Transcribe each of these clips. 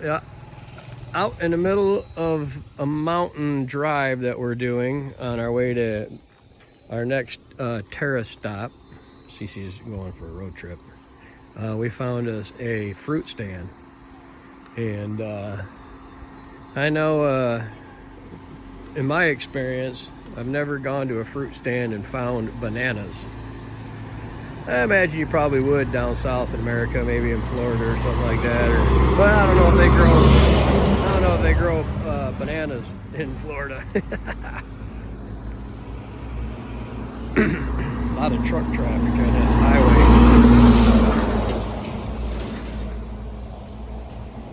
Yeah, out in the middle of a mountain drive that we're doing on our way to our next Terrace stop. Cece's going for a road trip. We found us a fruit stand, and I know in my experience, I've never gone to a fruit stand and found bananas. I imagine you probably would down south in America, maybe in Florida or something like that. But I don't know if they grow. I don't know if they grow bananas in Florida. A lot of truck traffic on this highway.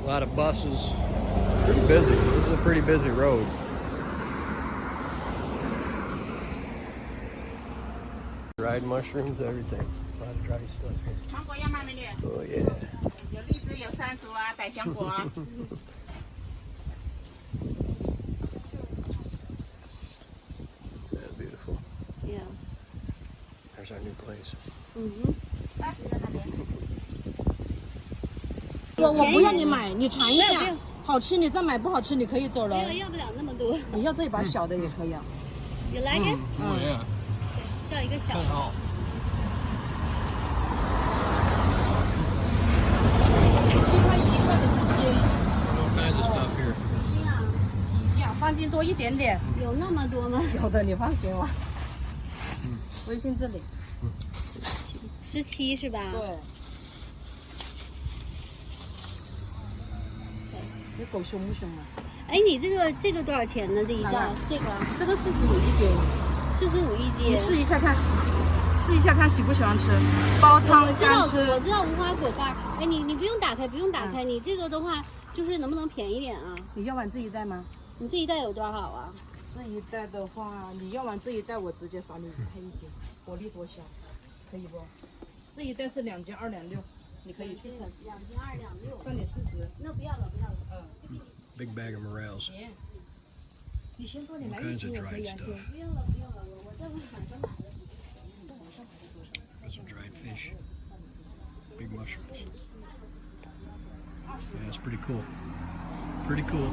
A lot of buses. Pretty busy. This is a pretty busy road. Dried mushrooms, everything. A lot of dried stuff here. Oh yeah. That's beautiful. Yeah. There's our new place. 我不要你买，你尝一下，好吃你再买，不好吃你可以走人。没有，要不了那么多。你要这一把小的也可以啊。You like it？ yeah. 要一个小的。7块1或者是7。All kinds of stuff here. 几件，放进多一点点。有那么多吗？有的，你放心吧。微信这里。17是吧？对。这狗凶不凶啊？哎，你这个多少钱呢？这一袋这个这个45一斤，45一斤。你试一下看，试一下看喜不喜欢吃，煲汤干吃。我知道无花果干。哎，你不用打开，不用打开。你这个的话，就是能不能便宜点啊？你要完这一袋吗？你这一袋有多少啊？这一袋的话，你要完这一袋，我直接少你配1斤，薄利多销，可以不？这一袋是2斤2两6，你可以去称。2斤2两6，算你40。那不要了，不要了。Big bag of morels. 你先多点 All 来1 kinds 斤 of 我可以 dried 啊，stuff. 不用了，不用了，我在网上买的。Got some dried fish. Big mushrooms. Yeah, it's pretty cool. Pretty cool.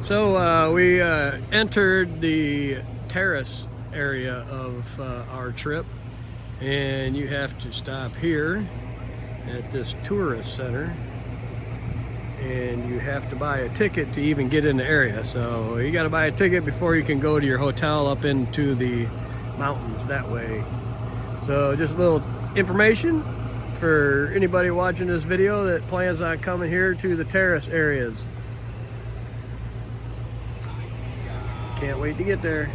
So we entered the terrace area of our trip, and you have to stop here at this tourist center, and you have to buy a ticket to even get in the area. So you got to buy a ticket before you can go to your hotel up into the mountains that way. So just a little information for anybody watching this video that plans on coming here to the terrace areas. Can't wait to get there.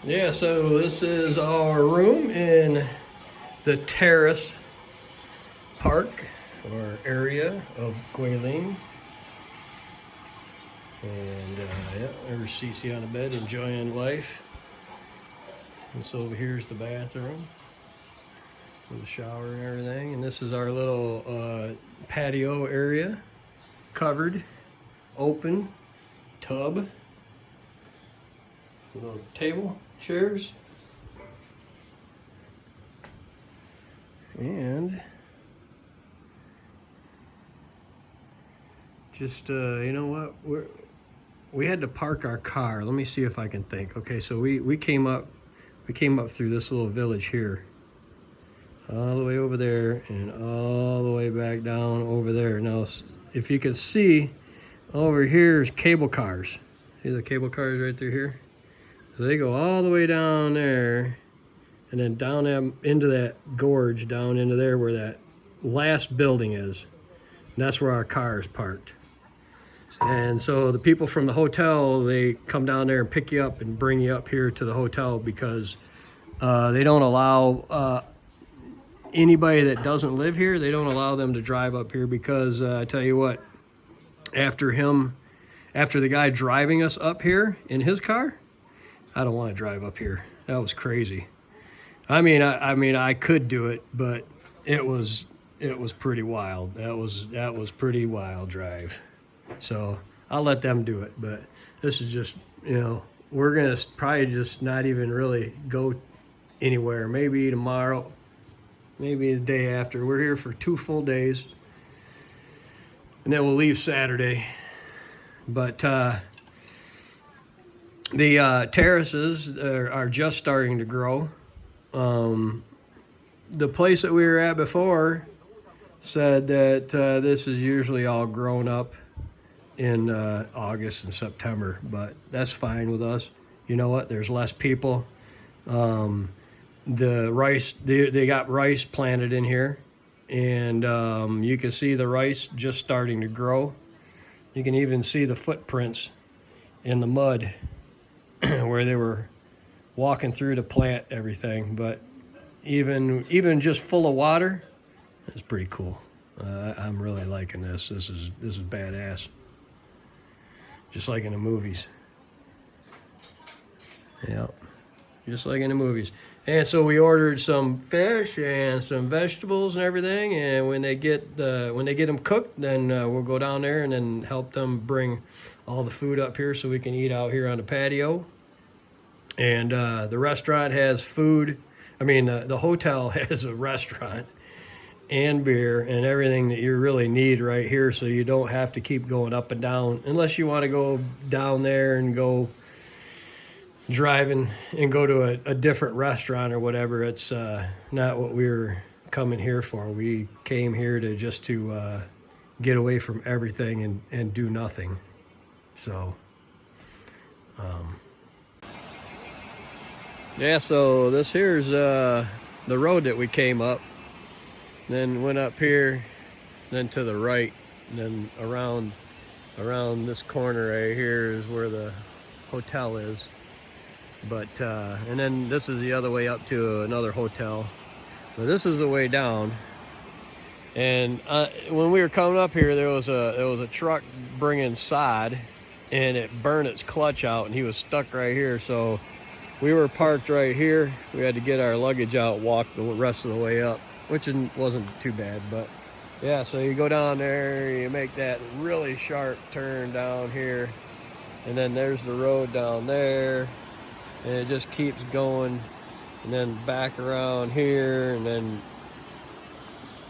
Yeah, so this is our room in the Terrace Park or area of Guilin. And yeah, there's Cece on the bed enjoying life. And so over here's the bathroom with the shower and everything. And this is our little patio area, covered, open, tub, little table, chairs. And just, you know what, we had to park our car. Let me see if I can think. Okay, so we came up through this little village here, all the way over there and all the way back down over there. Now, if you can see, over here is cable cars. See the cable cars right through here? So they go all the way down there and then down into that gorge, down into there where that last building is. And that's where our car is parked. And so the people from the hotel, they come down there and pick you up and bring you up here to the hotel because they don't allow anybody that doesn't live here, they don't allow them to drive up here because I tell you what, after the guy driving us up here in his car, I don't want to drive up here. That was crazy. I mean, I could do it, but it was pretty wild. That was pretty wild drive. So I'll let them do it, but this is just, you know, we're gonna probably just not even really go anywhere. Maybe tomorrow, maybe the day after. We're here for 2 full days, and then we'll leave Saturday. But the terraces are just starting to grow. The place that we were at before said that this is usually all grown up in August and September, but that's fine with us. You know what? There's less people. The rice, they got rice planted in here, and you can see the rice just starting to grow. You can even see the footprints in the mud where they were walking through to plant everything. But even just full of water, it's pretty cool. I'm really liking this. This is badass. Just like in the movies. Yep, just like in the movies. And so we ordered some fish and some vegetables and everything. And when they get them cooked, then we'll go down there and then help them bring all the food up here so we can eat out here on the patio. And the restaurant has food. I mean, the hotel has a restaurant and beer and everything that you really need right here, so you don't have to keep going up and down unless you want to go down there and go driving and go to a different restaurant or whatever. It's not what we were coming here for. We came here to get away from everything and do nothing. So yeah, so this here's the road that we came up. Then went up here, then to the right, and then around this corner right here is where the hotel is. But and then this is the other way up to another hotel. But this is the way down. And when we were coming up here, there was a truck bringing sod, and it burned its clutch out, and he was stuck right here. So we were parked right here. We had to get our luggage out, walk the rest of the way up, which wasn't too bad. But yeah, so you go down there, you make that really sharp turn down here, and then there's the road down there, and it just keeps going, and then back around here, and then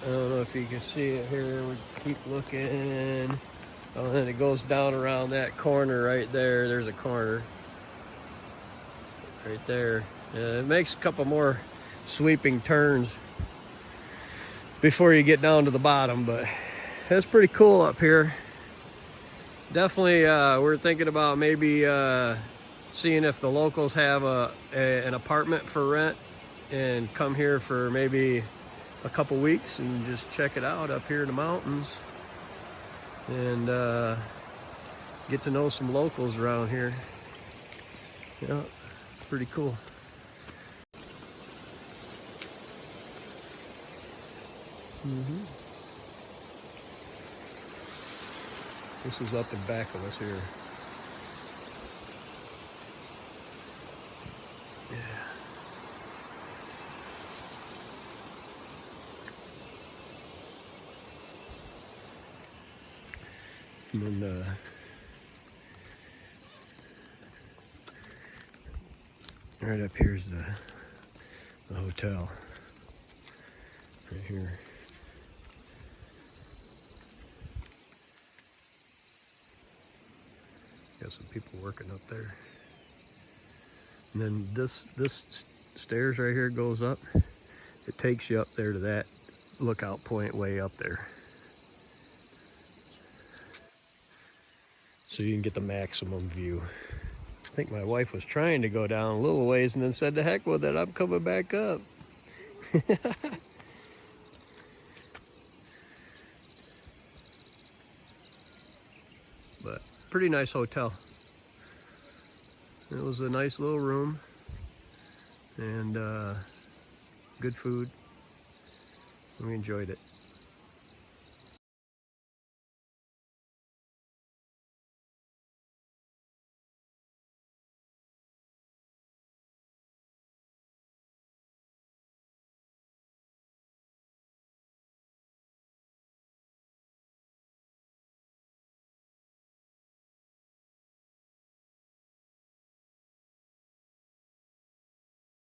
I don't know if you can see it here. We keep looking. Oh, and then it goes down around that corner right there. There's a corner right there. It makes a couple more sweeping turns before you get down to the bottom, but it's pretty cool up here. Definitely, we're thinking about maybe seeing if the locals have an apartment for rent and come here for maybe a couple weeks and just check it out up here in the mountains and get to know some locals around here. Yeah. pretty cool. This is up in back of us here. Yeah. And then right up here's the hotel. Right here. Got some people working up there. And then this stairs right here goes up. It takes you up there to that lookout point way up there. So you can get the maximum view. I think my wife was trying to go down a little ways and then said, "The heck with it, I'm coming back up." But pretty nice hotel. It was a nice little room and good food. We enjoyed it.